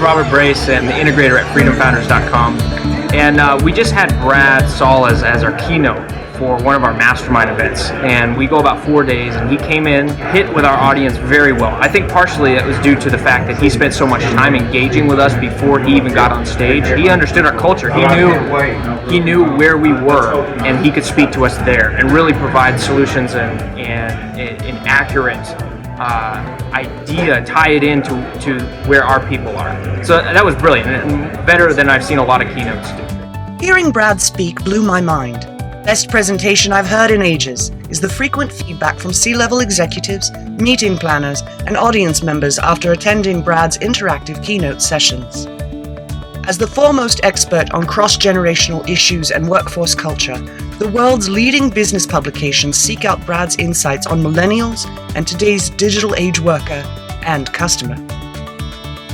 Robert Brace and the integrator at freedomfounders.com. And we just had Brad Szollose as our keynote for one of our mastermind events. And we go about 4 days, and he came in, hit with our audience very well. I think partially it was due to the fact that he spent so much time engaging with us before he even got on stage. He understood our culture. He knew where we were, and he could speak to us there and really provide solutions and an accurate idea, tie it into where our people are. So that was brilliant, and better than I've seen a lot of keynotes do. Hearing Brad speak blew my mind. Best presentation I've heard in ages is the frequent feedback from C-level executives, meeting planners, and audience members after attending Brad's interactive keynote sessions. As the foremost expert on cross-generational issues and workforce culture, the world's leading business publications seek out Brad's insights on millennials and today's digital age worker and customer.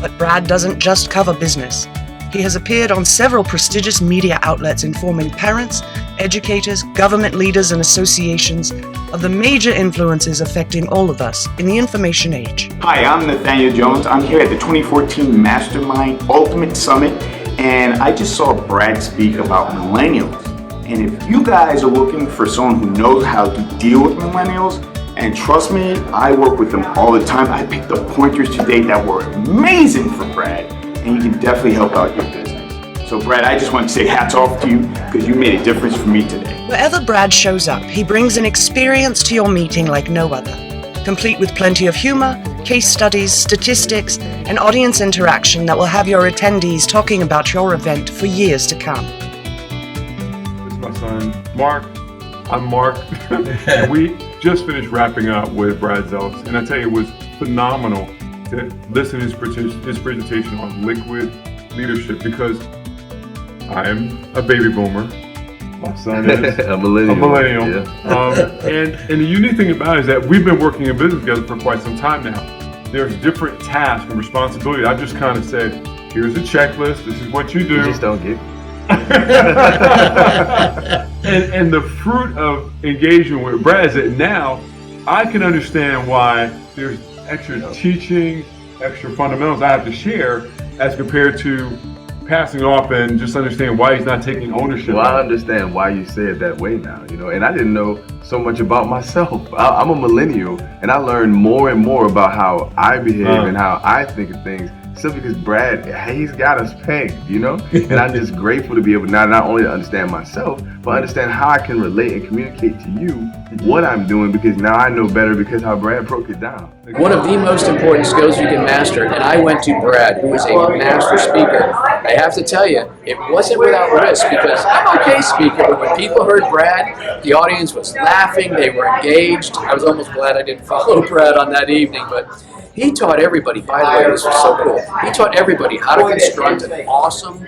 But Brad doesn't just cover business. He has appeared on several prestigious media outlets informing parents, educators, government leaders, and associations of the major influences affecting all of us in the information age. Hi, I'm Nathaniel Jones. I'm here at the 2014 Mastermind Ultimate Summit, and I just saw Brad speak about millennials. And if you guys are looking for someone who knows how to deal with millennials, and trust me, I work with them all the time. I picked up pointers today that were amazing for Brad, and you can definitely help out your business. So Brad, I just want to say hats off to you because you made a difference for me today. Wherever Brad shows up, he brings an experience to your meeting like no other, complete with plenty of humor, case studies, statistics, and audience interaction that will have your attendees talking about your event for years to come. This is my son, Mark. I'm Mark. And we just finished wrapping up with Brad Szollose, and I tell you, it was phenomenal to listen to his presentation on liquid leadership because I'm a baby boomer. My son is a millennial. Yeah. And the unique thing about it is that we've been working in business together for quite some time now. There's different tasks and responsibilities. I just kind of said, here's a checklist. This is what you do. You just don't get. and the fruit of engagement with Brad is that now I can understand why there's extra teaching, extra fundamentals I have to share as compared to passing off and just understand why he's not taking ownership. Well, I understand why you say it that way now, and I didn't know so much about myself. I'm a millennial, and I learned more and more about how I behave and how I think of things simply because Brad, he's got us pegged, and I'm just grateful to be able now not only to understand myself, but understand how I can relate and communicate to you what I'm doing, because now I know better because how Brad broke it down. One of the most important skills you can master, and I went to Brad, who is a master speaker. I have to tell you, it wasn't without risk, because I'm an okay speaker, but when people heard Brad, the audience was laughing, they were engaged. I was almost glad I didn't follow Brad on that evening, but he taught everybody, by the way, this was so cool, he taught everybody how to construct an awesome,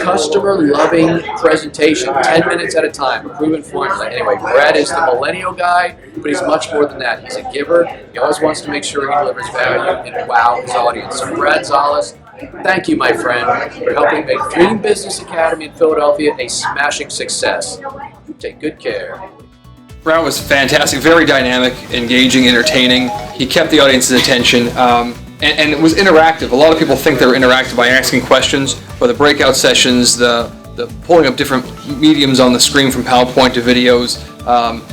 customer-loving presentation, 10 minutes at a time, a proven formula. Anyway, Brad is the millennial guy, but he's much more than that. He's a giver. He always wants to make sure he delivers value and wow his audience. So Brad Szollose, thank you, my friend, for helping make Dream Business Academy in Philadelphia a smashing success. Take good care. Brad was fantastic, very dynamic, engaging, entertaining. He kept the audience's attention, and it was interactive. A lot of people think they're interactive by asking questions, or the breakout sessions, the pulling up different mediums on the screen from PowerPoint to videos,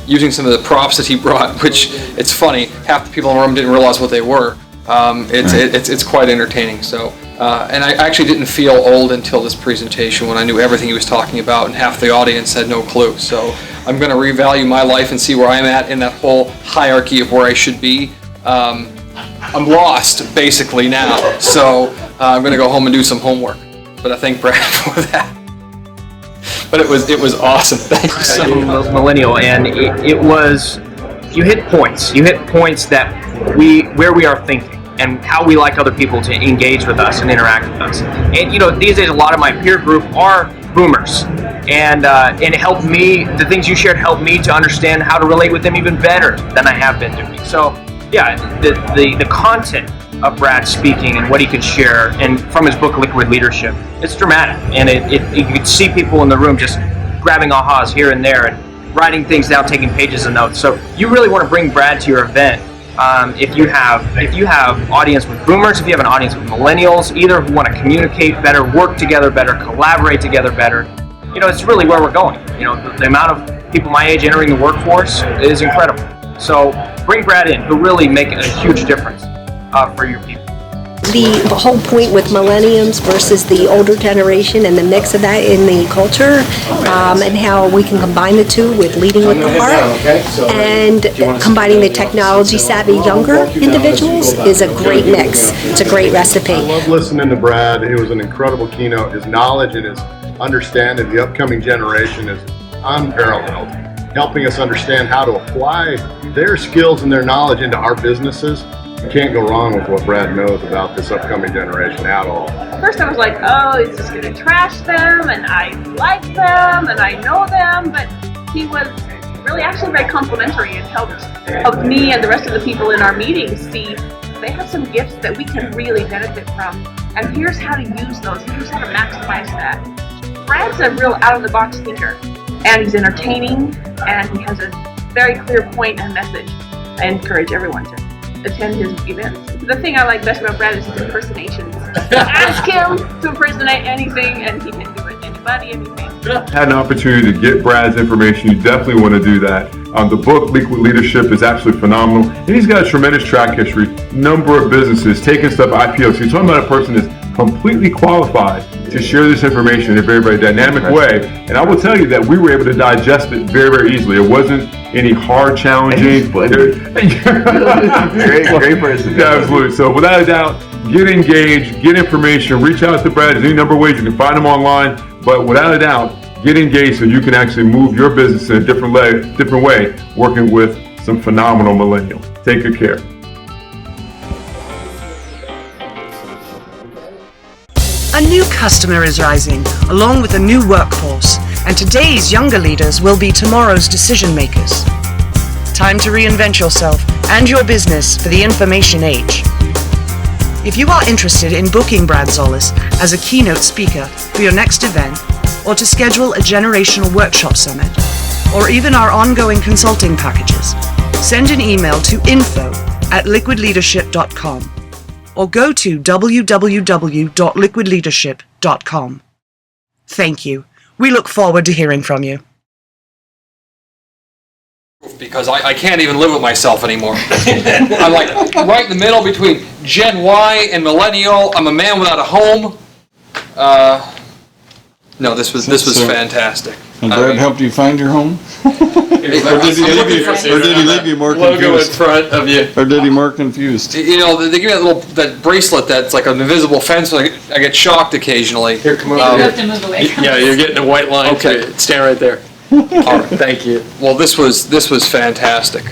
using some of the props that he brought, which it's funny, half the people in the room didn't realize what they were. It's quite entertaining. So, and I actually didn't feel old until this presentation when I knew everything he was talking about, and half the audience had no clue. So I'm going to revalue my life and see where I'm at in that whole hierarchy of where I should be. I'm lost basically now, so I'm going to go home and do some homework. But I thank Brad for that. But it was awesome. Thank you so much. Millennial, and it was, you hit points that where we are thinking and how we like other people to engage with us and interact with us. And these days a lot of my peer group are boomers, and it helped me. The things you shared helped me to understand how to relate with them even better than I have been doing. So yeah, the content of Brad speaking and what he could share, and from his book Liquid Leadership, it's dramatic, and you could see people in the room just grabbing ahas here and there and writing things down, taking pages of notes. So you really want to bring Brad to your event if you have audience with boomers, if you have an audience with millennials, either who want to communicate better, work together better, collaborate together better, it's really where we're going. The amount of people my age entering the workforce is incredible. So bring Brad in. He'll really make a huge difference for your people. The whole point with millennials versus the older generation and the mix of that in the culture, and how we can combine the two with leading with the heart, and combining the technology savvy younger individuals is a great mix. It's a great recipe. I love listening to Brad. It was an incredible keynote. His knowledge and his understanding of the upcoming generation is unparalleled, helping us understand how to apply their skills and their knowledge into our businesses. You can't go wrong with what Brad knows about this upcoming generation at all. First I was like, oh, he's just going to trash them, and I like them, and I know them, but he was really actually very complimentary and helped me and the rest of the people in our meetings see they have some gifts that we can really benefit from, and here's how to use those, here's how to maximize that. Brad's a real out-of-the-box thinker, and he's entertaining, and he has a very clear point and message. I encourage everyone to attend his events. The thing I like best about Brad is his impersonations. Ask him to impersonate anything, and he can do it. Anybody, anything. Had an opportunity to get Brad's information, you definitely want to do that. The book, Liquid Leadership, is absolutely phenomenal. And he's got a tremendous track history, number of businesses, taking stuff IPO. So you're talking about a person that's completely qualified to share this information in a very, very dynamic way. And I will tell you that we were able to digest it very, very easily. It wasn't any hard, challenging. Great person. Yeah, absolutely. So without a doubt, get engaged, get information, reach out to Brad. There's any number of ways you can find him online. But without a doubt, get engaged so you can actually move your business in a different way, working with some phenomenal millennials. Take good care. A new customer is rising, along with a new workforce, and today's younger leaders will be tomorrow's decision makers. Time to reinvent yourself and your business for the information age. If you are interested in booking Brad Szollose as a keynote speaker for your next event, or to schedule a generational workshop summit, or even our ongoing consulting packages, send an email to info@liquidleadership.com or go to www.liquidleadership.com. Thank you. We look forward to hearing from you. Because I can't even live with myself anymore. I'm like right in the middle between Gen Y and Millennial. I'm a man without a home. No, this was fantastic. And Brad helped you find your home? Or did he leave you more confused? Logo in front of you. Or did he more confused? They give me that bracelet that's like an invisible fence. I get shocked occasionally. Here, come over You here. have to move away. Yeah, you're getting a white line. Okay. Stand right there. All right, thank you. Well, this was fantastic.